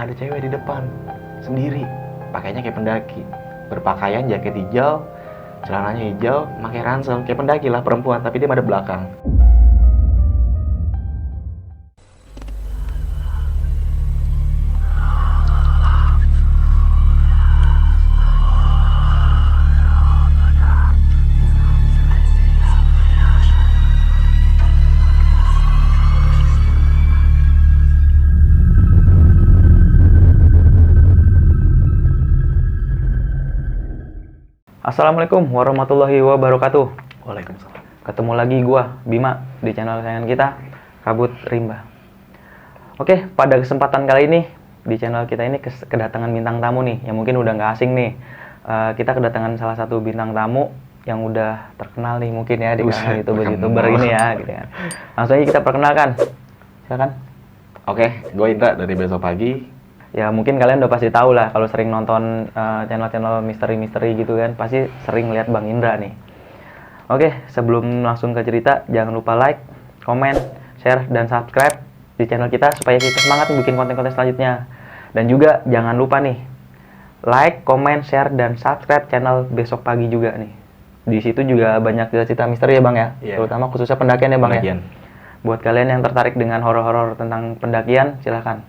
ada cewek di depan sendiri, pakainya kayak pendaki, berpakaian jaket hijau, celananya hijau, pakai ransel kayak pendaki lah, perempuan, tapi dia madep belakang. Assalamualaikum warahmatullahi wabarakatuh. Waalaikumsalam. Ketemu lagi gua Bima di channel kesayangan kita, Kabut Rimba. Oke, pada kesempatan kali ini di channel kita ini kedatangan bintang tamu nih, yang mungkin udah nggak asing nih. Kita kedatangan salah satu bintang tamu yang udah terkenal nih mungkin ya di kalangan YouTuber ini ya, gitu kan. Langsung aja kita perkenalkan. Silakan. Oke, gue Indra dari Besok Pagi. Ya mungkin kalian udah pasti tahu lah kalau sering nonton channel-channel misteri-misteri gitu kan, pasti sering lihat Bang Indra nih. Oke, sebelum langsung ke cerita, jangan lupa like, komen, share, dan subscribe di channel kita supaya kita semangat bikin konten-konten selanjutnya. Dan juga jangan lupa nih, like, komen, share, dan subscribe channel Besok Pagi juga nih. Di situ juga banyak cerita misteri ya Bang ya, terutama khususnya pendakian ya Bang ya. Buat kalian yang tertarik dengan horor-horor tentang pendakian, silahkan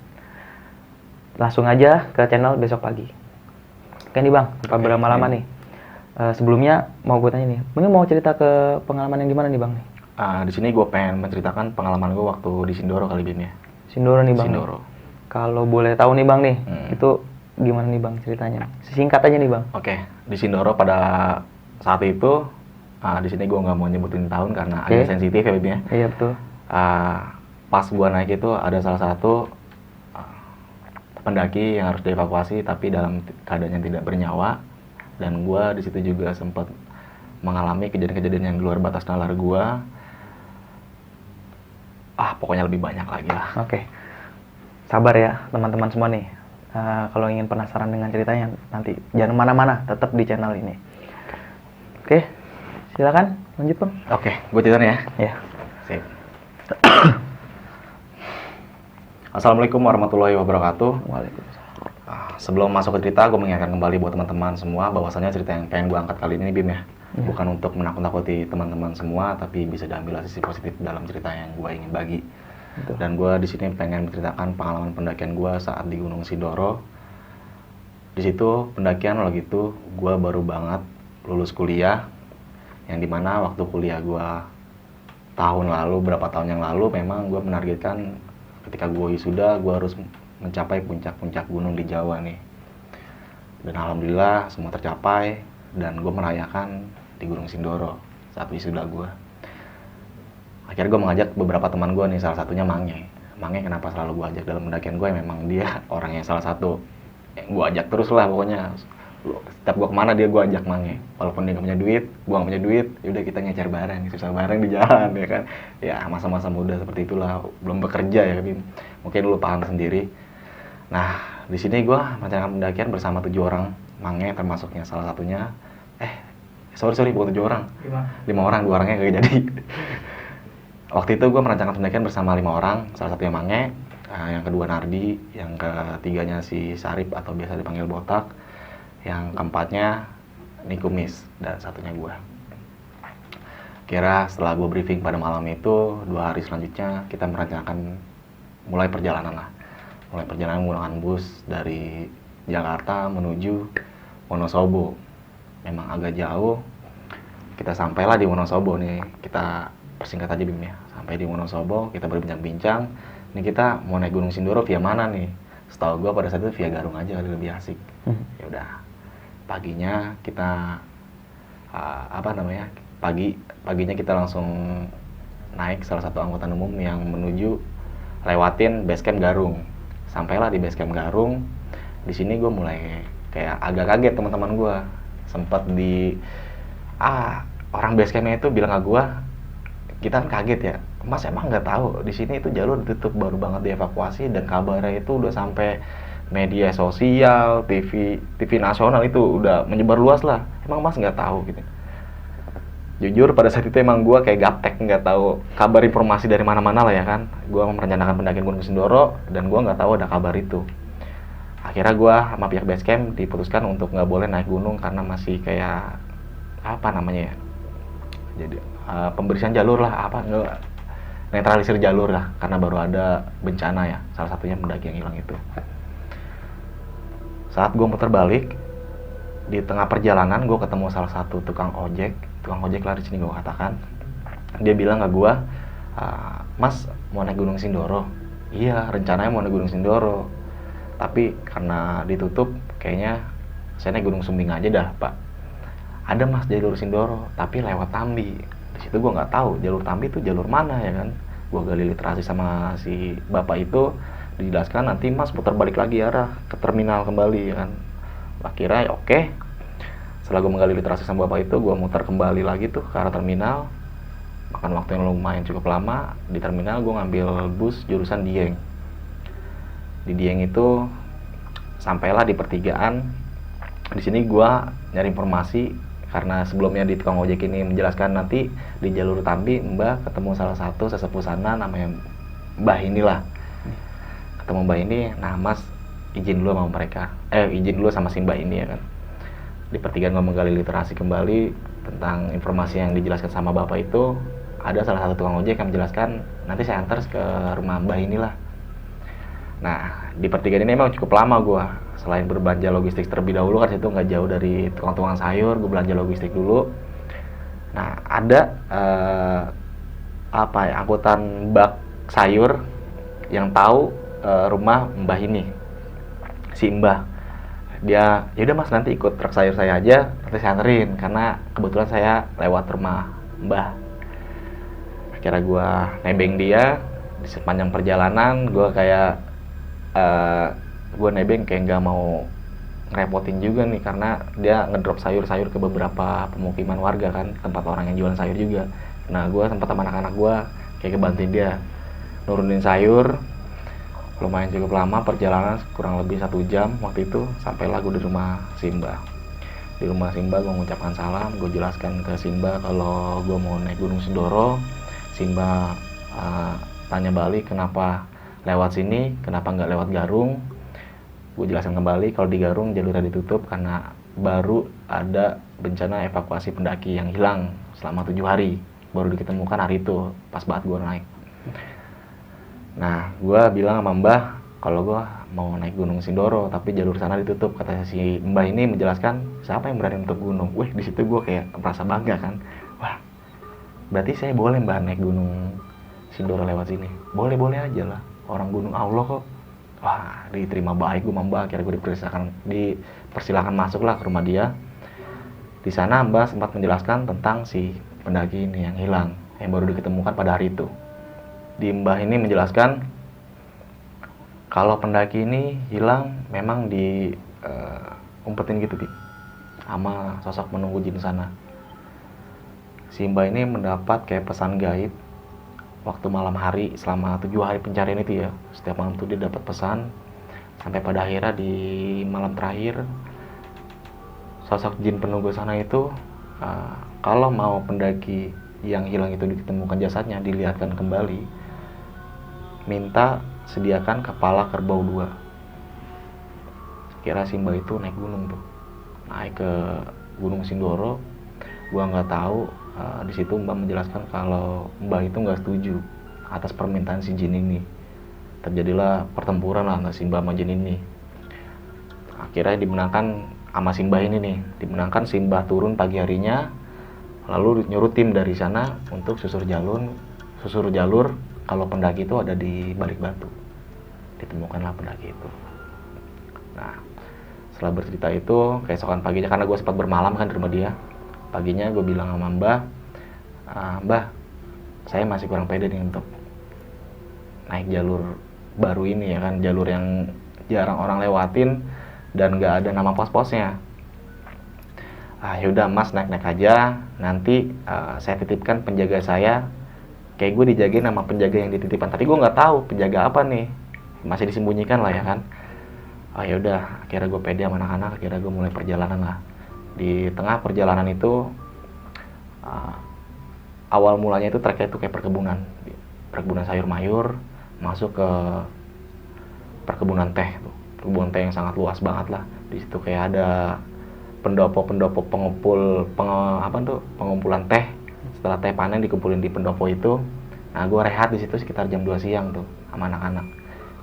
langsung aja ke channel Besok Pagi. Oke nih Bang, tanpa berlama-lama nih. Sebelumnya mau gue tanya nih, mungkin mau cerita ke pengalaman yang gimana nih Bang nih? Di sini gue pengen menceritakan pengalaman gue waktu di Sindoro kali ini ya. Sindoro nih Bang. Sindoro. Kalau boleh tahu nih Bang nih, itu gimana nih Bang ceritanya? Singkat aja nih Bang. Oke, di Sindoro pada saat itu, di sini gue nggak mau nyebutin tahun karena agak sensitif ya Bim ya. Iya betul. Pas gue naik itu ada salah satu pendaki yang harus dievakuasi tapi dalam keadaan yang tidak bernyawa, dan gue di situ juga sempat mengalami kejadian-kejadian yang di luar batas nalar gue. Pokoknya lebih banyak lagi lah. Oke. Sabar ya teman-teman semua nih. Kalau ingin penasaran dengan ceritanya nanti jangan mana-mana, tetap di channel ini. Oke, silakan lanjut Bang. Oke, gue cerita nih ya. Ya. Sip. Assalamualaikum warahmatullahi wabarakatuh. Waalaikumsalam. Sebelum masuk ke cerita, gue mengingatkan kembali buat teman-teman semua bahwasanya cerita yang pengen gue angkat kali ini Bim ya, bukan untuk menakut-nakuti teman-teman semua, tapi bisa diambil sisi positif dalam cerita yang gue ingin bagi. Betul. Dan gue di sini pengen menceritakan pengalaman pendakian gue saat di Gunung Sindoro. Di situ pendakian lagi itu gue baru banget lulus kuliah, yang dimana waktu kuliah gue berapa tahun yang lalu, memang gue menargetkan ketika gue wisuda, gue harus mencapai puncak-puncak gunung di Jawa nih. Dan alhamdulillah semua tercapai, dan gue merayakan di Gunung Sindoro saat wisuda gue. Akhirnya gue mengajak beberapa teman gue nih, salah satunya Mange. Mange kenapa selalu gue ajak dalam pendakian gue, memang dia orang yang salah satu yang gue ajak terus lah pokoknya. Setiap gue kemana dia gue ajak Mange, walaupun dia gak punya duit, gue gak punya duit, yaudah kita ngecer bareng, susah bareng di jalan ya kan. Ya masa-masa muda seperti itulah, belum bekerja ya Bim, mungkin lu paham sendiri. Nah di sini gue merencanakan pendakian bersama 7 orang, Mange termasuknya salah satunya. Sorry bukan 7 orang, 5 orang, 2 orangnya gak jadi. Waktu itu gue merencanakan pendakian bersama 5 orang, salah satunya Mange, yang kedua Nardi, yang ketiganya si Sarip atau biasa dipanggil Botak, yang keempatnya Nikumis, dan satunya gue. Kira setelah gue briefing pada malam itu, 2 hari selanjutnya kita merencanakan mulai perjalanan menggunakan bus dari Jakarta menuju Wonosobo. Memang agak jauh. Kita sampailah di Wonosobo nih, kita persingkat aja Bim ya. Sampai di Wonosobo, kita berbincang-bincang, ini kita mau naik Gunung Sindoro via mana nih? Setahu gue pada saat itu via Garung aja kali lebih asik. Ya udah. Paginya kita paginya kita langsung naik salah satu angkutan umum yang menuju lewatin base camp Garung. Sampailah di base camp Garung. Di sini gue mulai kayak agak kaget, teman-teman gue sempat orang base campnya itu bilang ke gue, kita kan kaget ya, Mas emang nggak tahu di sini itu jalur ditutup, baru banget dievakuasi, dan kabarnya itu udah sampai media sosial, TV nasional itu udah menyebar luas lah. Emang Mas nggak tahu gitu? Jujur pada saat itu emang gue kayak gaptek, nggak tahu kabar informasi dari mana-mana lah ya kan. Gue merencanakan pendakian Gunung Sindoro dan gue nggak tahu ada kabar itu. akhirnya gue sama pihak base camp diputuskan untuk nggak boleh naik gunung karena masih kayak apa namanya ya, jadi pembersihan jalur lah, apa nggak, netralisir jalur lah, karena baru ada bencana ya, salah satunya pendaki yang hilang itu. Saat gue muter balik di tengah perjalanan, gue ketemu salah satu tukang ojek lah di sini gue katakan. Dia bilang ke gue, Mas mau naik Gunung Sindoro? Iya, rencananya mau naik Gunung Sindoro, tapi karena ditutup kayaknya saya naik Gunung Sumbing aja dah Pak. Ada Mas jalur Sindoro tapi lewat Tambi. Di situ gue nggak tahu jalur Tambi itu jalur mana ya kan. Gue gali literasi sama si bapak itu, dijelaskan nanti Mas putar balik lagi arah ke terminal kembali ya kan. Akhirnya oke. Setelah gue menggali literasi sama bapak itu, gue muter kembali lagi tuh ke arah terminal. Makan waktu yang lumayan cukup lama. Di terminal gue ngambil bus jurusan Dieng. Di Dieng itu sampailah di pertigaan. Di sini gue nyari informasi karena sebelumnya di tukang ojek ini menjelaskan nanti di jalur Tambi Mbak ketemu salah satu sesepuh sana namanya Mbah inilah. Ketemu Mbah ini, nah Mas izin dulu sama mereka, izin dulu sama si Mbah ini ya kan. Di pertigaan gue menggali literasi kembali tentang informasi yang dijelaskan sama bapak itu. Ada salah satu tukang ojek yang menjelaskan nanti saya antar ke rumah Mbah inilah. Nah di pertigaan ini memang cukup lama gue, selain berbelanja logistik terlebih dahulu kan situ nggak jauh dari tukang-tukang sayur, gue belanja logistik dulu. Nah ada angkutan bak sayur yang tahu rumah Mbah ini, si Mbah. Dia, yaudah Mas nanti ikut truk sayur saya aja, nanti saya anterin karena kebetulan saya lewat rumah Mbah. Akhirnya gue nebeng dia. Di sepanjang perjalanan gue kayak gue nebeng kayak nggak mau ngerepotin juga nih, karena dia ngedrop sayur-sayur ke beberapa pemukiman warga kan, tempat orang yang jualan sayur juga. Nah gue sempat sama anak-anak gue kayak kebantuin dia nurunin sayur. Lumayan cukup lama perjalanan, kurang lebih 1 jam waktu itu, sampailah gue di rumah Simba. Di rumah Simba gue mengucapkan salam, gue jelaskan ke Simba kalau gue mau naik Gunung Sindoro. Simba tanya balik kenapa lewat sini, kenapa nggak lewat Garung. Gue jelaskan kembali kalau di Garung jalurnya ditutup karena baru ada bencana evakuasi pendaki yang hilang selama 7 hari, baru diketemukan hari itu pas banget gue naik. Nah gue bilang sama Mbah kalau gue mau naik Gunung Sindoro tapi jalur sana ditutup. Kata si Mbah ini menjelaskan siapa yang berani untuk gunung. Wih, di situ gue kayak merasa bangga kan. Wah, berarti saya boleh Mbah naik Gunung Sindoro lewat sini. Boleh aja lah, orang gunung Allah kok. Wah, diterima baik gue sama Mbah. Akhirnya gue dipersilakan masuklah ke rumah dia. Di sana Mbah sempat menjelaskan tentang si pendaki ini yang hilang, yang baru diketemukan pada hari itu. Di Mbah ini menjelaskan kalau pendaki ini hilang memang di umpetin gitu sama sosok menunggu jin sana. Si Mbah ini mendapat kayak pesan gaib waktu malam hari selama 7 hari pencarian itu ya. Setiap malam tuh dia dapat pesan, sampai pada akhirnya di malam terakhir sosok jin penunggu sana itu kalau mau pendaki yang hilang itu ditemukan jasadnya, dilihatkan kembali, minta sediakan kepala kerbau 2. Kira si Mbah itu naik gunung tuh, naik ke Gunung Sindoro. Gua nggak tahu, di situ Mbah menjelaskan kalau Mbah itu nggak setuju atas permintaan si jin ini. Terjadilah pertempuran lah si Mbah sama jin ini. Akhirnya dimenangkan sama si Mbah ini nih, dimenangkan si Mbah turun pagi harinya, lalu nyuruh tim dari sana untuk susur jalur kalau pendaki itu ada di balik batu. Ditemukanlah pendaki itu. Nah setelah bercerita itu, keesokan paginya karena gue sempat bermalam kan di rumah dia, paginya gue bilang sama Mbah, Mbah saya masih kurang pede nih untuk naik jalur baru ini ya kan, jalur yang jarang orang lewatin dan gak ada nama pos-posnya. Yaudah Mas naik aja, nanti saya titipkan penjaga saya. Kayak gue dijagain sama penjaga yang dititipkan, tapi gue nggak tahu penjaga apa nih, masih disembunyikan lah ya kan. Yaudah, akhirnya gue pede sama anak-anak, akhirnya gue mulai perjalanan lah. Di tengah perjalanan itu awal mulanya itu trek itu kayak perkebunan sayur mayur, masuk ke perkebunan teh tuh. Bonte yang sangat luas banget lah. Di situ kayak ada pendopo-pendopo pengumpulan teh. Setelah teh panen dikumpulin di pendopo itu. Nah, gue rehat di situ sekitar jam 2 siang tuh sama anak-anak.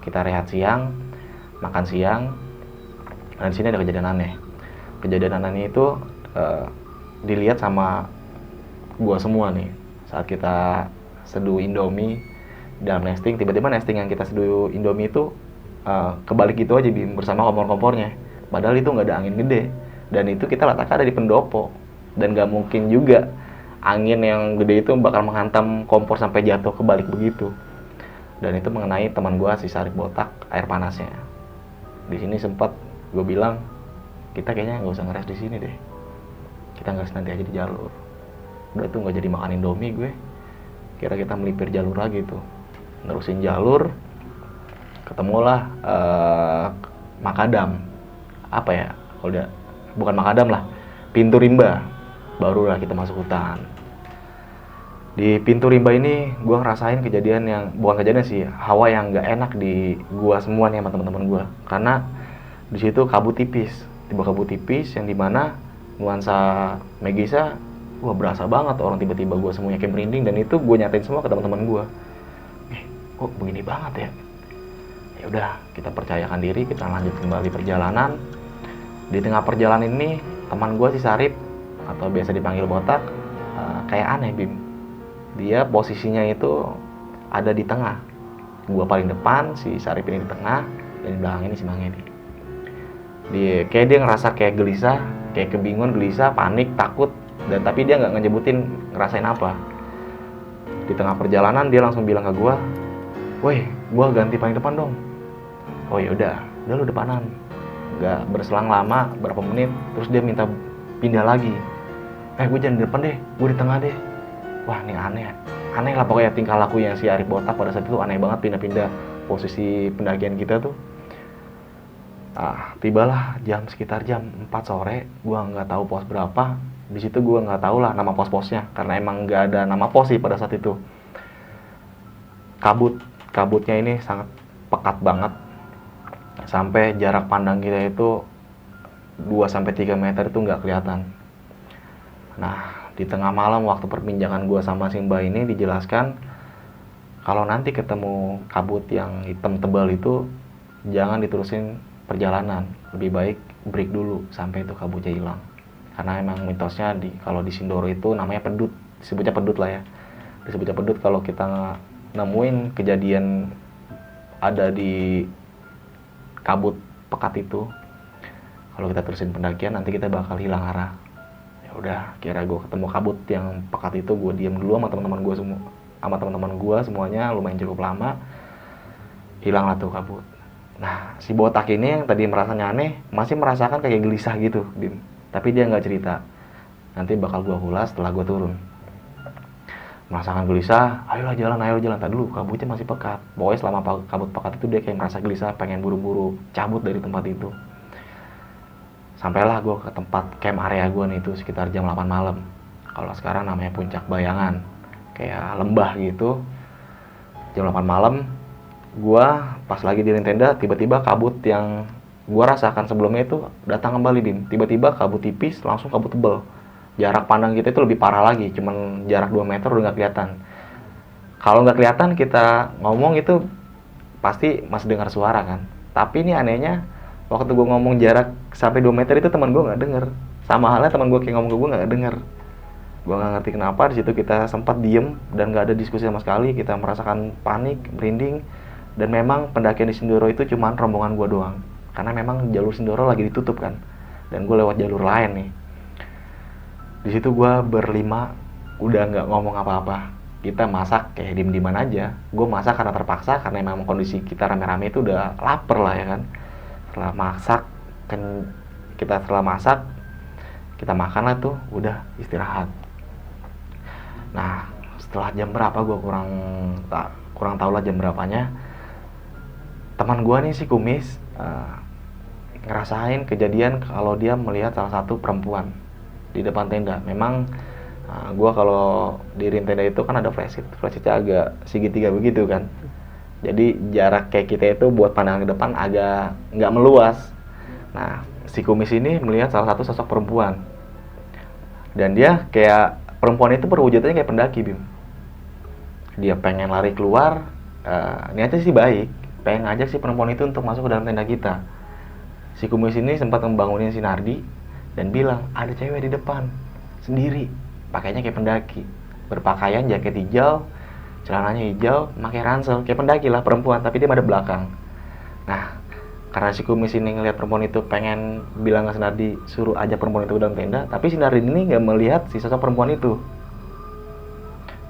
Kita rehat siang, makan siang. Nah, di sini ada kejadian aneh. Kejadian aneh itu dilihat sama gue semua nih. Saat kita seduh Indomie dalam nesting, tiba-tiba nesting yang kita seduh Indomie itu kebalik gitu aja bersama kompor-kompornya. Padahal itu nggak ada angin gede. Dan itu kita letaknya ada di pendopo. Dan nggak mungkin juga angin yang gede itu bakal menghantam kompor sampai jatuh kebalik begitu. Dan itu mengenai teman gue si Sarip botak air panasnya. Di sini sempat gue bilang, kita kayaknya nggak usah ngeres di sini deh. Kita ngeres nanti aja di jalur. Udah tuh nggak jadi makan Indomie gue. Kira kita melipir jalur lagi tuh. Nerusin jalur, ketemulah makadam. Apa ya? Udah bukan makadam lah, pintu rimba. Barulah kita masuk hutan. Di pintu rimba ini gue ngerasain kejadian yang bukan kejadian sih, hawa yang nggak enak di gua semua nih sama teman-teman gue. Karena di situ kabut tipis, tiba kabut tipis yang dimana nuansa Megisa, wah berasa banget orang tiba-tiba gue semuanya kayak merinding. Dan itu gue nyatain semua ke teman-teman gue. Kok begini banget ya? Ya udah, kita percayakan diri, kita lanjut kembali perjalanan. Di tengah perjalanan ini teman gue si Sarip atau biasa dipanggil botak kayak aneh Bim. Dia posisinya itu ada di tengah. Gua paling depan, si Sarip ini di tengah, dan di belakang ini si Mangedi. Kayak dia ngerasa kayak gelisah, kayak kebingungan, gelisah, panik, takut, dan tapi dia nggak ngejebutin ngerasain apa. Di tengah perjalanan dia langsung bilang ke gua, "Woi, gua ganti paling depan dong." Oh ya udah lu depanan. Nggak berselang lama, berapa menit, terus dia minta pindah lagi. Gue jangan di depan deh, gue di tengah deh. Wah, ini aneh lah pokoknya tingkah laku yang si Arif botak pada saat itu aneh banget, pindah-pindah posisi pendakian kita tuh. Tibalah sekitar jam 4 sore, gue nggak tahu pos berapa. Di situ gue nggak tahu lah nama pos-posnya, karena emang nggak ada nama pos sih pada saat itu. Kabutnya ini sangat pekat banget, sampai jarak pandang kita itu 2-3 meter itu nggak kelihatan. Nah, di tengah malam waktu perbincangan gue sama Simba ini dijelaskan kalau nanti ketemu kabut yang hitam tebal itu jangan diterusin perjalanan, lebih baik break dulu sampai itu kabutnya hilang. Karena emang mitosnya kalau di Sindoro itu namanya pedut, disebutnya pedut lah ya. Disebutnya pedut kalau kita nemuin kejadian ada di kabut pekat itu, kalau kita terusin pendakian nanti kita bakal hilang arah. Udah, kira gue ketemu kabut yang pekat itu, gue diam dulu sama teman-teman gue semua, semuanya lumayan cukup lama, hilang lah tuh kabut. Nah, si botak ini yang tadi merasanya aneh masih merasakan kayak gelisah gitu, Bim. Tapi dia nggak cerita. Nanti bakal gue ulas setelah gue turun. Merasakan gelisah, ayo jalan. Tadi dulu kabutnya masih pekat. Pokoknya selama kabut pekat itu dia kayak merasa gelisah, pengen buru-buru cabut dari tempat itu. Sampailah gue ke tempat camp area gue nih, itu sekitar jam 8 malam. Kalau sekarang namanya Puncak Bayangan, kayak lembah gitu. Jam 8 malam, gue pas lagi di tenda, tiba-tiba kabut yang gue rasakan sebelumnya itu datang kembali, Bim. Tiba-tiba kabut tipis, langsung kabut tebal. Jarak pandang kita itu lebih parah lagi, cuman jarak 2 meter udah nggak kelihatan. Kalau nggak kelihatan kita ngomong itu pasti masih dengar suara kan. Tapi ini anehnya, waktu gue ngomong jarak sampai 2 meter itu teman gue nggak denger. Sama halnya teman gue kayak ngomong ke gue nggak denger. Gue nggak ngerti kenapa. Di situ kita sempat diem dan nggak ada diskusi sama sekali. Kita merasakan panik, merinding. Dan memang pendakian di Sindoro itu cuma rombongan gue doang. Karena memang jalur Sindoro lagi ditutup kan. Dan gue lewat jalur lain nih. Di situ gue berlima udah nggak ngomong apa-apa. Kita masak kayak diem-dieman aja. Gue masak karena terpaksa, karena memang kondisi kita rame-rame itu udah lapar lah ya kan. Setelah masak, kita makan lah tuh, udah istirahat. Nah, setelah jam berapa gue kurang tahu lah jam berapanya. Teman gue nih si Kumis ngerasain kejadian kalau dia melihat salah satu perempuan di depan tenda. Memang gue kalau di tenda itu kan ada flashlight, flashlightnya agak segitiga begitu kan. Jadi jarak kayak kita itu buat pandangan ke depan agak nggak meluas. Nah, si kumis ini melihat salah satu sosok perempuan. Dan dia kayak, perempuan itu perwujudannya kayak pendaki, Bim. Dia pengen lari keluar, niatnya sih baik, pengen ngajak si perempuan itu untuk masuk ke dalam tenda kita. Si kumis ini sempat membangunin si Nardi dan bilang, ada cewek di depan, sendiri, pakainya kayak pendaki, berpakaian jaket hijau, celananya hijau, pakai ransel, kayak pendaki lah perempuan, tapi dia madep belakang. Nah, karena si kumis ini ngelihat perempuan itu pengen bilang ke si Nardi, suruh ajak perempuan itu ke dalam tenda, tapi si Nardi ini nggak melihat si sosok perempuan itu.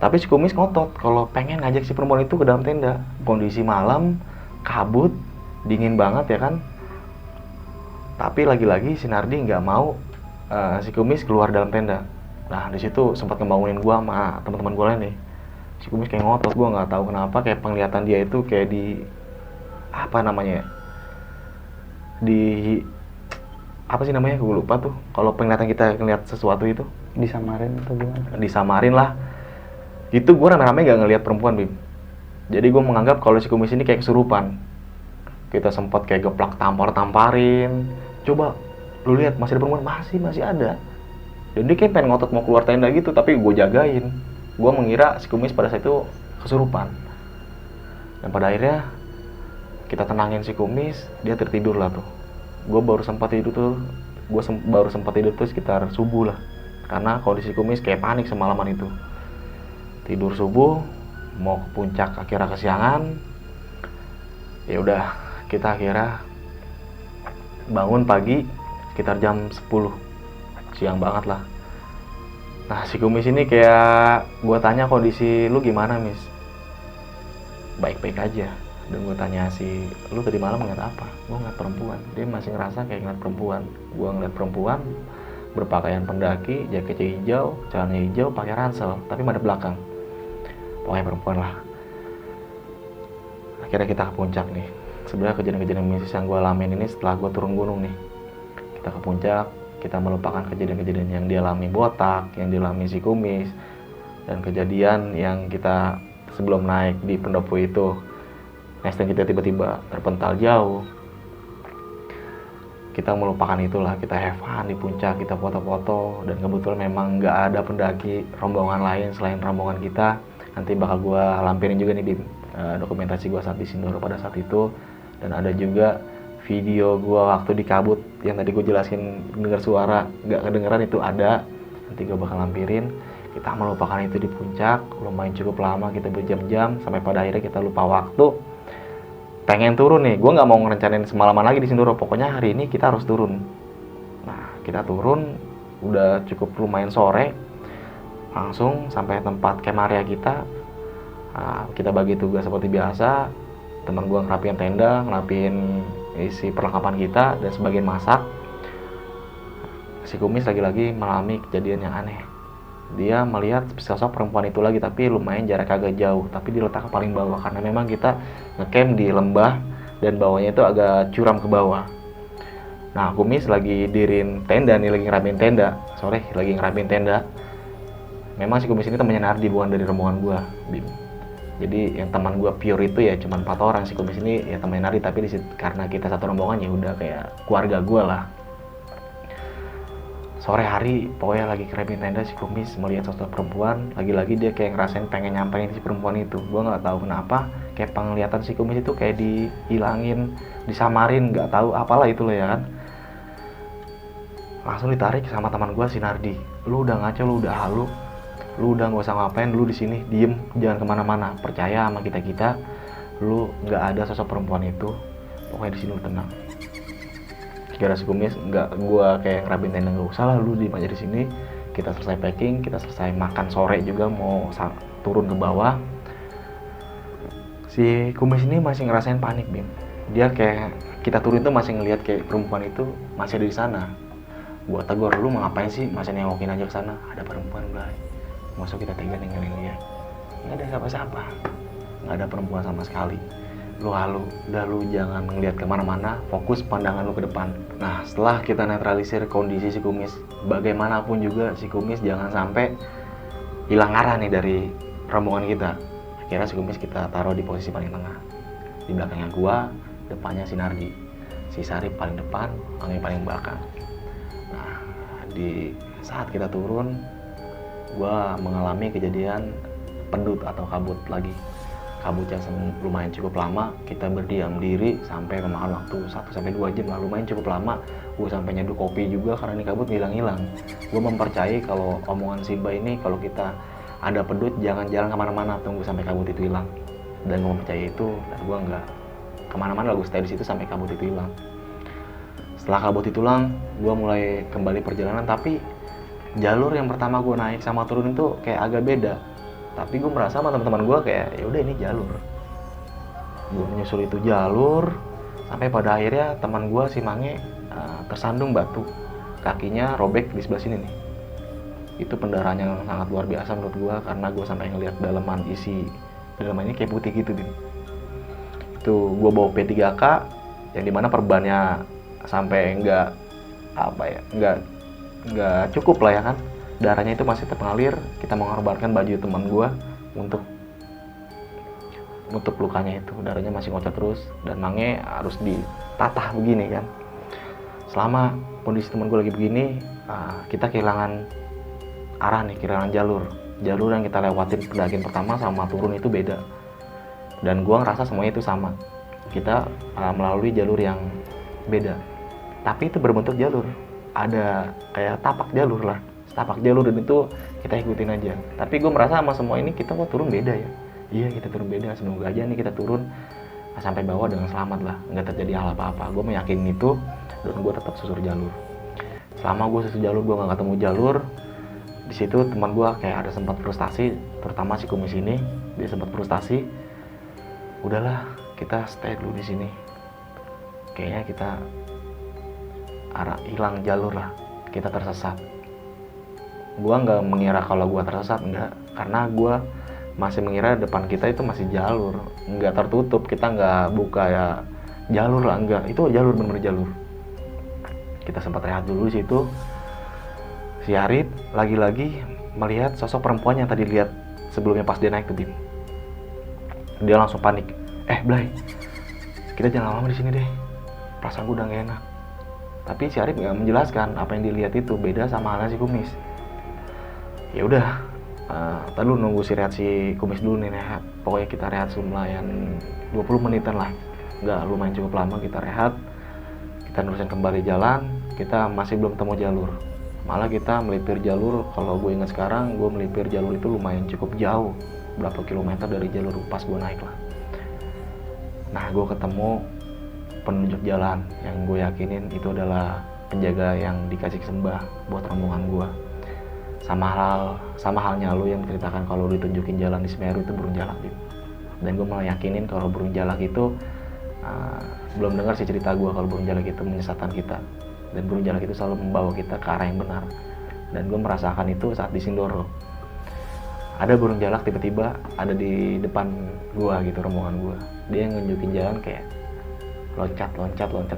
Tapi si kumis ngotot kalau pengen ngajak si perempuan itu ke dalam tenda. Kondisi malam, kabut, dingin banget ya kan. Tapi lagi-lagi si Nardi nggak mau si kumis keluar dalam tenda. Nah, di situ sempat ngebangunin gua sama teman-teman gua lain nih. Si kumis kayak ngotot, gua nggak tahu kenapa, kayak penglihatan dia itu kayak di apa namanya ya? Di apa sih namanya, gue lupa tuh. Kalau penglihatan kita ngeliat sesuatu itu Disamarin atau gimana? disamarin lah. Itu gue rame-rame gak ngeliat perempuan, Bim. Jadi gue menganggap kalau si kumis ini kayak kesurupan. Kita sempat kayak geplak tamparin. Coba lu lihat, masih ada perempuan, masih ada. Dan dia kayak pengen ngotot mau keluar tenda gitu, tapi gue jagain. Gue mengira si kumis pada saat itu kesurupan. Dan pada akhirnya kita tenangin si kumis, dia tertidur lah tuh. Gue baru sempat tidur tuh sekitar subuh lah. Karena kondisi kumis kayak panik semalaman itu. Tidur subuh, mau ke puncak akhirnya kesiangan. Ya udah, kita akhirnya bangun pagi sekitar jam 10. Siang banget lah. Nah, si kumis ini kayak gue tanya, kondisi lu gimana, Mis? Baik-baik aja. Dan gue tanya si, lu tadi malam ngeliat apa? Gue ngeliat perempuan. Dia masih ngerasa kayak ngeliat perempuan. Gue ngeliat perempuan berpakaian pendaki, jaketnya hijau, celananya hijau, pakai ransel, tapi madep belakang. Pokoknya perempuan lah. Akhirnya kita ke puncak nih. Sebenarnya kejadian-kejadian mistis yang gue alamin ini setelah gue turun gunung nih. Kita ke puncak, kita melupakan kejadian-kejadian yang dialami botak, yang dialami si kumis, dan kejadian yang kita sebelum naik di pendopo itu. Nesting kita tiba-tiba terpental jauh. Kita melupakan itulah, kita have fun di puncak, kita foto-foto, dan kebetulan memang nggak ada pendaki rombongan lain selain rombongan kita. Nanti bakal gue lampirin juga nih di dokumentasi gue saat di Sindoro pada saat itu. Dan ada juga video gue waktu di kabut yang tadi gue jelasin, dengar suara nggak kedengeran, itu ada. Nanti gue bakal lampirin. Kita melupakan itu di puncak, lumayan cukup lama, kita berjam-jam sampai pada akhirnya kita lupa waktu. Pengen turun nih, gue nggak mau ngerencanain semalaman lagi di Sindoro, pokoknya hari ini kita harus turun. Nah, kita turun, udah cukup lumayan sore, langsung sampai tempat camp area kita. Kita bagi tugas seperti biasa, teman gue ngerapin tenda, ngerapin isi perlengkapan kita, dan sebagian masak. Si kumis lagi-lagi mengalami kejadian yang aneh. Dia melihat sosok perempuan itu lagi, tapi lumayan jarak agak jauh, tapi diletakkan paling bawah karena memang kita ngecamp di lembah dan bawahnya itu agak curam ke bawah. Nah, kumis lagi dirin tenda nih, lagi ngerapin tenda. Lagi ngerapin tenda. Memang si kumis ini temannya Nardi, bukan dari rombongan gua, Bim. Jadi yang teman gua pure itu ya cuma 4 orang. Si kumis ini ya temannya Nardi, tapi karena kita satu rombongan ya udah kayak keluarga gua lah. Sore hari, pokoknya lagi ngerapin tenda, si kumis melihat sosok perempuan. Lagi-lagi dia kayak ngerasain pengen nyamperin si perempuan itu. Gua nggak tahu kenapa, kayak penglihatan si kumis itu kayak dihilangin, disamarin, nggak tahu apalah itu loh ya kan. Langsung ditarik sama teman gua si Nardi. Lu udah ngaco, lu udah halu, lu udah nggak usah ngapain, lu di sini diem, jangan kemana-mana. Percaya sama kita, lu nggak ada sosok perempuan itu. Pokoknya di sini lu tenang. Kira si kumis nggak, gua kayak ngerapin tenda, nggak usah lah, lu diem aja di sini. Kita selesai packing, kita selesai makan sore juga, mau turun ke bawah. Si kumis ini masih ngerasain panik, Bim. Dia kayak kita turun itu masih ngelihat kayak perempuan itu masih ada di sana. Gua tegur, lu mau ngapain sih, masih nengokin aja ke sana, ada perempuan, Blay. Masa kita tega ninggalin dia? Nggak ada siapa-siapa, nggak ada perempuan sama sekali. Lu halu, udah lu jangan ngeliat kemana-mana, fokus pandangan lu ke depan. Nah, setelah kita netralisir kondisi si kumis, bagaimanapun juga si kumis jangan sampai hilang arah nih dari rombongan kita. Akhirnya si kumis kita taruh di posisi paling tengah. Di belakangnya gue, depannya si Nardi. Si Sarip paling depan, Mange paling belakang. Nah, di saat kita turun, gue mengalami kejadian pendut atau kabut lagi. Kabut yang lumayan cukup lama, kita berdiam diri sampai memakan waktu 1-2 jam lah, lumayan cukup lama. Gue sampai nyeduh kopi juga karena ini kabut hilang-hilang. Gue mempercayai kalau omongan Simba ini, kalau kita ada pendut jangan jalan kemana-mana, tunggu sampai kabut itu hilang. Dan gue mempercayai itu, dan gue nggak kemana-mana lah, gue stay di situ sampai kabut itu hilang. Setelah kabut itu hilang, gue mulai kembali perjalanan, tapi jalur yang pertama gue naik sama turun itu kayak agak beda. Tapi gue merasa sama teman-teman gue kayak ya udah ini jalur. Gue menyusul itu jalur sampai pada akhirnya teman gue si Mange tersandung batu, kakinya robek di sebelah sini nih. Itu pendarahannya sangat luar biasa menurut gue, karena gue sampai ngeliat daleman ini kayak putih gitu Din. Itu gue bawa P3K yang dimana perbannya sampai nggak cukup lah ya kan, darahnya itu masih terpengalir. Kita mengorbankan baju teman gue untuk lukanya itu, darahnya masih ngocor terus, dan Mange harus ditatah begini kan. Selama kondisi teman gue lagi begini, kita kehilangan arah nih, kehilangan jalur yang kita lewatin pendakian pertama sama turun itu beda, dan gue ngerasa semuanya itu sama. Kita melalui jalur yang beda, tapi itu berbentuk jalur, ada kayak tapak jalur, dan itu kita ikutin aja. Tapi gue merasa sama semua ini kita kok turun beda ya. Iya, kita turun beda, semoga aja nih kita turun sampai bawah dengan selamat lah, nggak terjadi hal apa-apa. Gue meyakini itu, dan gue tetap susur jalur. Selama gue susur jalur, gue nggak ketemu jalur. Di situ teman gue kayak ada sempat frustasi, terutama si Kumis ini, dia sempat frustasi. Udahlah, kita stay dulu di sini. Kayaknya kita hilang jalur lah, kita tersesat. Gue nggak mengira kalau gue tersesat, enggak, karena gue masih mengira depan kita itu masih jalur, nggak tertutup, kita nggak buka ya jalur lah, enggak, itu jalur, bener jalur. Kita sempat rehat dulu di situ. Si Arif lagi-lagi melihat sosok perempuan yang tadi lihat sebelumnya pas dia naik ke Bim. Dia langsung panik. Blay, kita jangan lama-lama di sini deh, perasaan gue udah gak enak. Tapi si Arif nggak menjelaskan apa yang dilihat itu beda sama halnya si Kumis. Ya udah, tadi lu nunggu si Kumis dulu nih rehat. Pokoknya kita rehat lumayan 20 menitan lah, nggak lumayan cukup lama. Kita rehat, kita nerusin kembali jalan. Kita masih belum temu jalur, malah kita melipir jalur. Kalau gue ingat sekarang, gue melipir jalur itu lumayan cukup jauh, berapa kilometer dari jalur pas gue naik lah. Nah, gue ketemu penunjuk jalan yang gue yakinin itu adalah penjaga yang dikasih sembah buat rombongan gue. Sama halnya lo yang menceritakan kalau lo ditunjukin jalan di Semeru itu burung jalak gitu. Dan gue malah yakinin kalau burung jalak itu belum dengar sih cerita gue kalau burung jalak itu menyesatkan kita, dan burung jalak itu selalu membawa kita ke arah yang benar. Dan gue merasakan itu saat di Sindoro. Ada burung jalak tiba-tiba ada di depan gue gitu, rombongan gue. Dia nunjukin jalan kayak loncat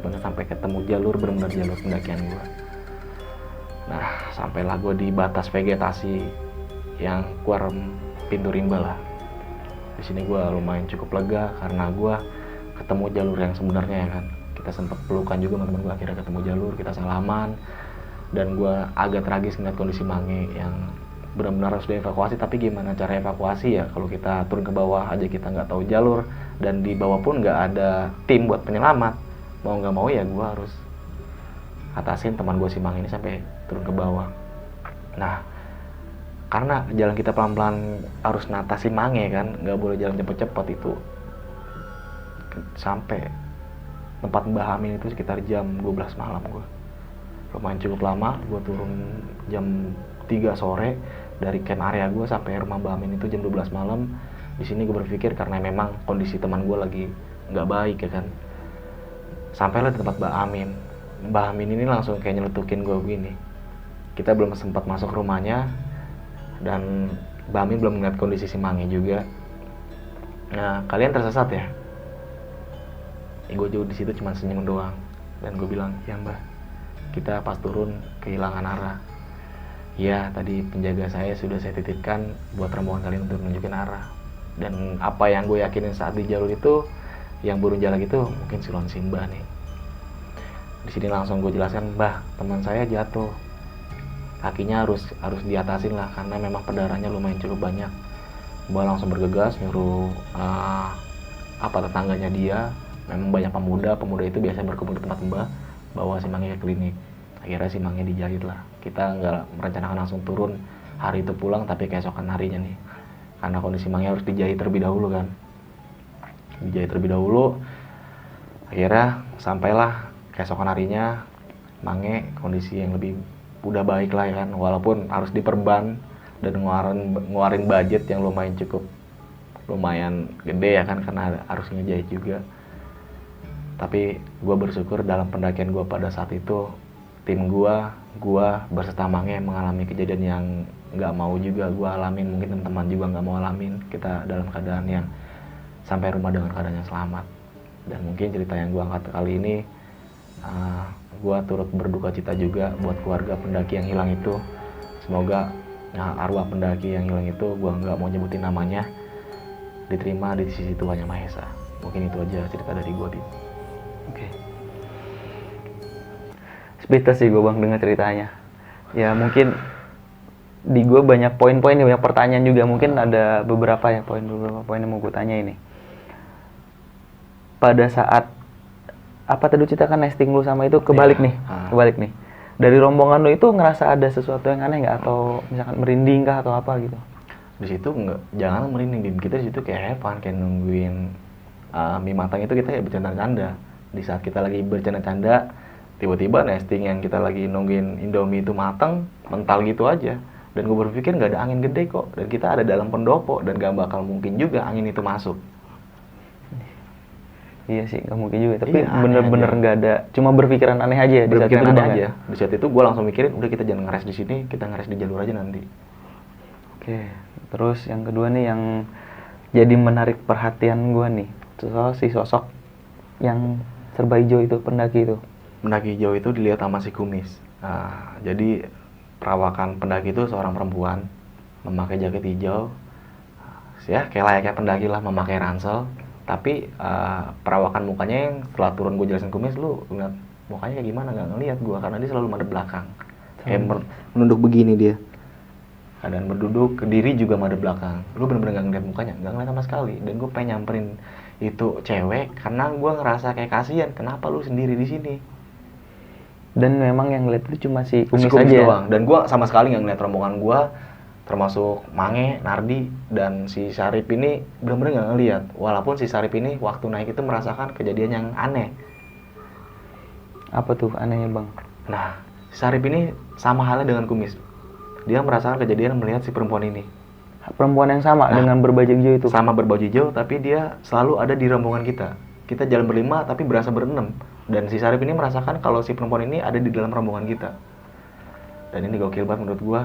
bener sampai ketemu jalur, benar-benar jalur pendakian gue. Nah, sampailah gue di batas vegetasi yang keluar pintu rimba lah. Di sini gue lumayan cukup lega karena gue ketemu jalur yang sebenarnya ya kan. Kita sempat pelukan juga sama teman gue, akhirnya ketemu jalur, kita salaman. Dan gue agak tragis ngeliat kondisi Mange yang benar-benar harus dievakuasi. Tapi gimana cara evakuasi ya, kalau kita turun ke bawah aja kita nggak tahu jalur, dan di bawah pun nggak ada tim buat penyelamat. Mau nggak mau ya gue harus atasin teman gue si Mange ini sampai turun ke bawah. Nah, karena jalan kita pelan-pelan harus natasi Mange kan, nggak boleh jalan cepet-cepet. Itu sampai tempat Mbah Amin itu sekitar jam 12 malam. Gue lumayan cukup lama. Gue turun jam 3 sore dari camp area gue sampai rumah Mbah Amin itu jam 12 malam. Di sini gue berpikir karena memang kondisi teman gue lagi nggak baik ya kan. Sampailah di tempat Mbah Amin. Mbah Amin ini langsung kayak nyelutukin gue begini. Kita belum sempat masuk rumahnya, dan Mbah Amin belum melihat kondisi si Mange juga. Nah, kalian tersesat ya? Gue juga di situ cuma senyum doang, dan gue bilang, ya Mbah, kita pas turun kehilangan arah. Ya, tadi penjaga saya sudah saya titipkan buat rombongan kalian untuk menunjukin arah. Dan apa yang gue yakinin saat di jalur itu, yang burung jalak itu mungkin Silon Simba nih. Di sini langsung gue jelaskan, Mbah, teman saya jatuh, kakinya harus diatasin lah karena memang pendarahannya lumayan cukup banyak. Mbah langsung bergegas nyuruh tetangganya dia, memang banyak pemuda itu biasanya berkumpul di tempat Mbah, bawa si Mange ke klinik. Akhirnya si Mange dijahit lah. Kita nggak merencanakan langsung turun hari itu pulang, tapi keesokan harinya nih, karena kondisi Mange harus dijahit terlebih dahulu kan. Akhirnya sampailah keesokan harinya, Mange kondisi yang lebih udah baik lah ya kan, walaupun harus diperban dan ngeluarin budget yang lumayan gede ya kan, karena harus ngejahit juga. Tapi gue bersyukur dalam pendakian gue pada saat itu, tim gue berserta Mange mengalami kejadian yang nggak mau juga gue alamin, mungkin teman-teman juga nggak mau alamin. Kita dalam keadaan yang sampai rumah dengan keadaannya selamat. Dan mungkin cerita yang gue angkat kali ini, gue turut berduka cita juga buat keluarga pendaki yang hilang itu. Semoga arwah pendaki yang hilang itu, gue nggak mau nyebutin namanya, diterima di sisi Tuhan Yang Maha Esa. Mungkin itu aja cerita dari gue, Bim. Oke. Speechless sih gue bang dengar ceritanya. Ya mungkin di gue banyak poin-poin, banyak pertanyaan juga. Mungkin ada beberapa poin yang mau gue tanya ini. Pada saat apa tadi cerita kan nesting lu sama itu kebalik nih. Dari rombongan lu itu ngerasa ada sesuatu yang aneh nggak, atau misalkan merinding kah atau apa gitu? Di situ jangan merinding, Bim. Kita di situ kayak have fun, kayak nungguin mie matang itu, kita kayak bercanda-canda. Di saat kita lagi bercanda-canda, tiba-tiba nesting yang kita lagi nungguin Indomie itu matang, mental gitu aja. Dan gue berpikir nggak ada angin gede kok, dan kita ada dalam pendopo, dan gak bakal mungkin juga angin itu masuk. Iya sih, nggak mungkin juga. Tapi bener-bener nggak ada, cuma berpikiran aneh aja. Berpikiran aneh aja. Di saat itu gue langsung mikirin, udah kita jangan ngeres di sini, kita ngeres di jalur aja nanti. Oke, terus yang kedua nih yang jadi menarik perhatian gue nih, soal si sosok yang serba hijau itu, pendaki itu. Pendaki hijau itu dilihat sama si kumis. Jadi perawakan pendaki itu seorang perempuan memakai jaket hijau, ya kayak layaknya pendaki lah, memakai ransel. Tapi perawakan mukanya yang setelah turun gue jelasin kumis, lu ngeliat mukanya kayak gimana, nggak ngeliat gue karena dia selalu madep belakang, kayak menunduk begini dia. Keadaan berduduk, kediri juga madep belakang. Lu bener-bener nggak ngeliat mukanya, nggak ngeliat sama sekali. Dan gue pengen nyamperin itu cewek karena gue ngerasa kayak kasihan, kenapa lu sendiri di sini? Dan memang yang ngeliat itu cuma si kumis aja doang. Dan gue sama sekali nggak ngeliat rombongan gue, termasuk Mange, Nardi, dan si Syarif ini benar-benar nggak ngeliat. Walaupun si Syarif ini waktu naik itu merasakan kejadian yang aneh. Apa tuh anehnya bang? Nah, si Syarif ini sama halnya dengan kumis. Dia merasakan kejadian melihat si perempuan ini. Perempuan yang sama dengan berbaju hijau itu? Sama berbaju hijau, tapi dia selalu ada di rombongan kita. Kita jalan berlima, tapi berasa berenam. Dan si Syarif ini merasakan kalau si perempuan ini ada di dalam rombongan kita. Dan ini gokil banget menurut gue.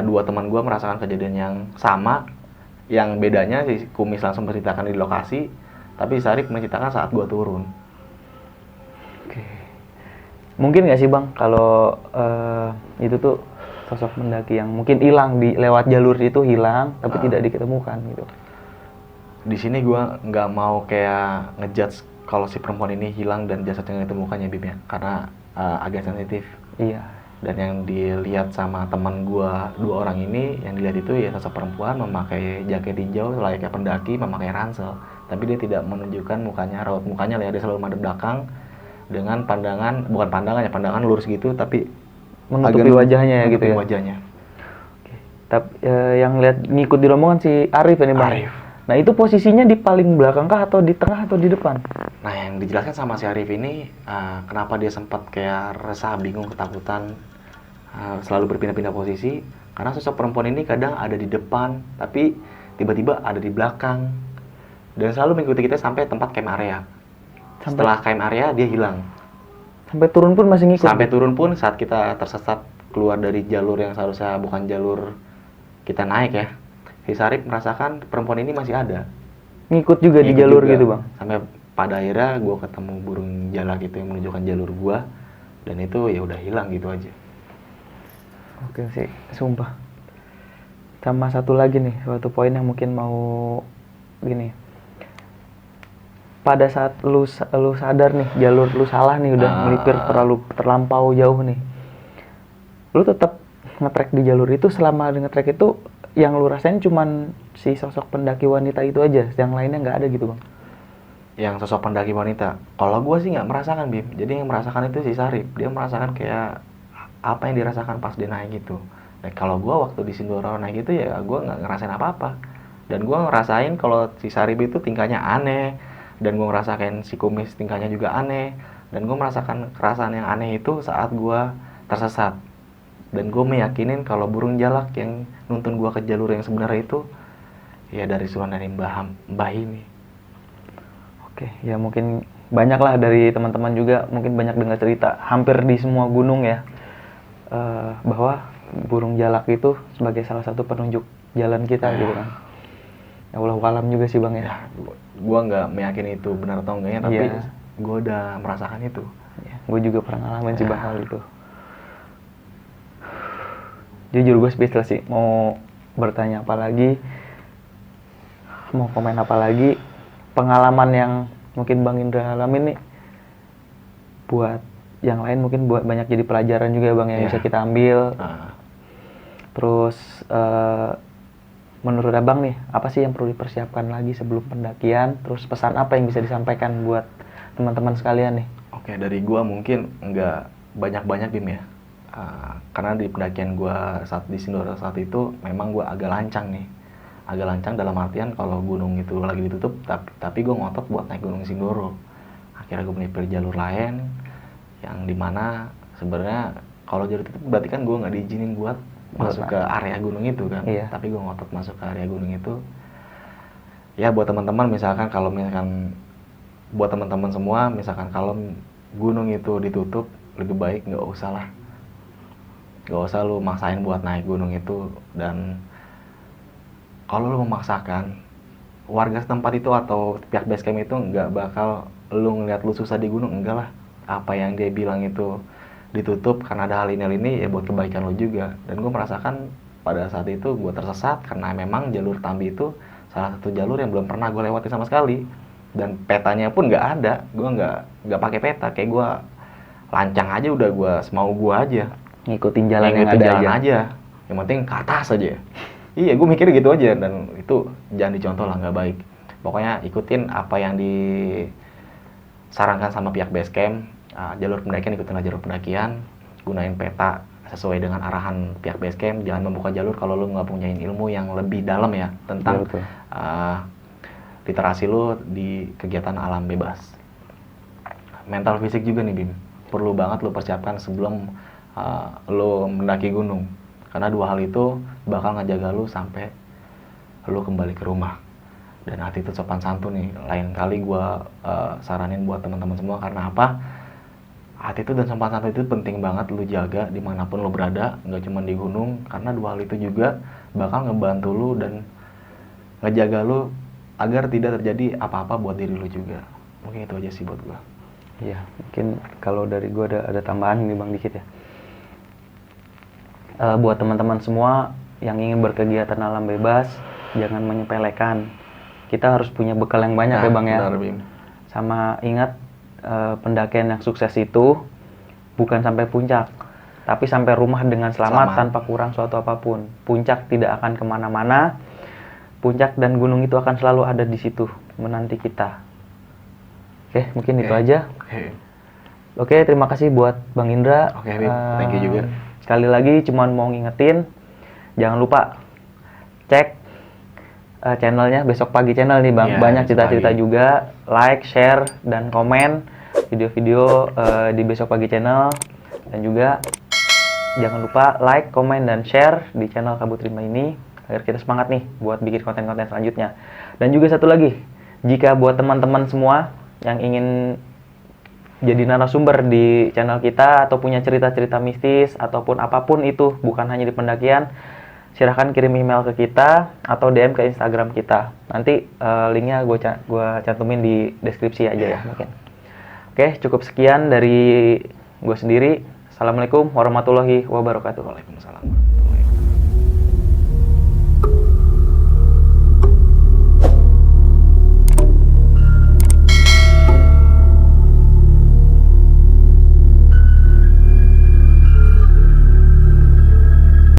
Dua teman gue merasakan kejadian yang sama. Yang bedanya si kumis langsung menceritakan di lokasi, tapi Syarif menceritakan saat gue turun. Oke. Mungkin nggak sih bang kalau itu tuh sosok pendaki yang mungkin hilang di lewat jalur itu, hilang tapi tidak diketemukan gitu. Di sini gue nggak mau kayak ngejudge kalau si perempuan ini hilang dan jasadnya ditemukannya, Bim ya, karena agak sensitif. Iya. Dan yang dilihat sama teman gue, dua orang ini, yang dilihat itu ya sosok perempuan memakai jaket hijau layaknya pendaki, memakai ransel. Tapi dia tidak menunjukkan mukanya, raut mukanya lah ya, dia selalu madep belakang dengan pandangan lurus gitu, tapi menutupi wajahnya ya gitu ya. Wajahnya. Oke. Tapi yang lihat ngikut di rombongan si Arif ini bang. Arif. Nah itu posisinya di paling belakang kah atau di tengah atau di depan? Nah yang dijelaskan sama si Arif ini, kenapa dia sempat kayak resah, bingung, ketakutan, selalu berpindah-pindah posisi, karena sosok perempuan ini kadang ada di depan, tapi tiba-tiba ada di belakang, dan selalu mengikuti kita sampai tempat camp area. Setelah camp area dia hilang. Sampai turun pun masih ngikut? Sampai turun pun saat kita tersesat keluar dari jalur yang seharusnya bukan jalur kita naik ya, si Syarif merasakan perempuan ini masih ada. Ngikut juga di jalur juga, gitu bang? Sampai pada akhirnya gue ketemu burung jalak itu yang menunjukkan jalur gue, dan itu ya udah hilang gitu aja. Oke sih, sumpah. Sama satu lagi nih, suatu poin yang mungkin mau gini. pada saat lu sadar nih jalur lu salah nih, udah melipir terlampau jauh nih, lu tetap ngetrek di jalur itu. Selama ngetrek itu yang lu rasain cuman si sosok pendaki wanita itu aja, yang lainnya nggak ada gitu bang? Yang sosok pendaki wanita, kalau gue sih nggak merasakan, Bim. Jadi yang merasakan itu si Sarip, dia merasakan kayak apa yang dirasakan pas dia naik gitu. Nah, kalau gue waktu di Sindoro naik gitu ya gue nggak ngerasain apa-apa. Dan gue ngerasain kalau si Sarip itu tingkahnya aneh, dan gue ngerasain si Kumis tingkahnya juga aneh, dan gue merasakan kerasaan yang aneh itu saat gue tersesat. Dan gue meyakinin kalau burung jalak yang nuntun gue ke jalur yang sebenarnya itu ya dari suruhan dari Mbah ini. Oke, ya mungkin banyak lah dari teman-teman juga mungkin banyak dengar cerita hampir di semua gunung ya, bahwa burung jalak itu sebagai salah satu penunjuk jalan kita gitu kan. Ya Allah alam juga sih bang ya. Gue nggak meyakini itu benar atau enggaknya, tapi gue udah merasakan itu. Ya, gue juga pernah ngalamin sih bang hal itu. Jujur gue speechless sih, mau bertanya apa lagi, mau komen apa lagi. Pengalaman yang mungkin Bang Indra alamin nih, buat yang lain mungkin buat banyak jadi pelajaran juga bang yang bisa kita ambil. Terus menurut abang nih, apa sih yang perlu dipersiapkan lagi sebelum pendakian? Terus pesan apa yang bisa disampaikan buat teman-teman sekalian nih? Oke, dari gue mungkin nggak banyak-banyak Bim ya. Karena di pendakian gue saat di Sindoro saat itu memang gue agak lancang nih. Agak lancang dalam artian kalau gunung itu lagi ditutup, tapi gue ngotot buat naik gunung Sindoro. Akhirnya gue melipir jalur lain yang dimana sebenarnya kalau jalur itu berarti kan gue nggak diizinin buat masuk ke area gunung itu kan. Tapi gue ngotot masuk ke area gunung itu. Ya buat teman-teman misalkan kalau misalkan buat teman-teman semua misalkan kalau gunung itu ditutup, lebih baik nggak usah lu maksain buat naik gunung itu. Dan kalau lu memaksakan, warga setempat itu atau pihak base camp itu nggak bakal lu ngeliat lu susah di gunung, enggak lah. Apa yang dia bilang itu ditutup karena ada hal ini ya buat kebaikan lu juga. Dan gue merasakan pada saat itu gue tersesat karena memang jalur Tambi itu salah satu jalur yang belum pernah gue lewati sama sekali. Dan petanya pun nggak ada, gue nggak pakai peta, kayak gue lancang aja udah gue semau gue aja. Ngikutin jalan yang ada aja. Yang penting ke atas aja. Iya, gue mikir gitu aja, dan itu jangan dicontoh lah, nggak baik. Pokoknya ikutin apa yang disarankan sama pihak base camp. Jalur pendakian, ikutin jalur pendakian. Gunain peta sesuai dengan arahan pihak base camp. Jangan membuka jalur kalau lu nggak punya ilmu yang lebih dalam ya tentang literasi lu di kegiatan alam bebas. Mental fisik juga nih Bim, perlu banget lu persiapkan sebelum lu mendaki gunung. Karena dua hal itu bakal ngejaga lu sampai lu kembali ke rumah. Dan attitude sopan santun nih, lain kali gue saranin buat teman-teman semua. Karena apa? Attitude dan sopan santun itu penting banget lu jaga dimanapun lu berada, nggak cuma di gunung. Karena dua hal itu juga bakal ngebantu lu dan ngejaga lu agar tidak terjadi apa-apa buat diri lu juga. Mungkin itu aja sih buat gue. Iya, mungkin kalau dari gue ada tambahan nih bang dikit ya. Buat teman-teman semua yang ingin berkegiatan alam bebas, jangan menyepelekan. Kita harus punya bekal yang banyak ya bang ya. Benar, Bim. Sama ingat, pendakian yang sukses itu bukan sampai puncak, tapi sampai rumah dengan selamat. Tanpa kurang suatu apapun. Puncak tidak akan kemana-mana. Puncak dan gunung itu akan selalu ada di situ menanti kita. Oke, mungkin itu aja. Oke, terima kasih buat Bang Indra. Oke, Bim. Thank you juga. Sekali lagi cuman mau ngingetin, jangan lupa cek channelnya Besok Pagi Channel nih bang. Banyak cerita-cerita juga. Like, share, dan komen video-video di Besok Pagi Channel. Dan juga jangan lupa like, komen, dan share di channel Kabut Rimba ini agar kita semangat nih buat bikin konten-konten selanjutnya. Dan juga satu lagi, jika buat teman-teman semua yang ingin jadi narasumber di channel kita atau punya cerita-cerita mistis ataupun apapun itu, bukan hanya di pendakian, silahkan kirim email ke kita atau DM ke Instagram kita. Nanti linknya gue cantumin di deskripsi aja ya mungkin. Oke, cukup sekian dari gue sendiri. Assalamualaikum warahmatullahi wabarakatuh. Waalaikumsalam.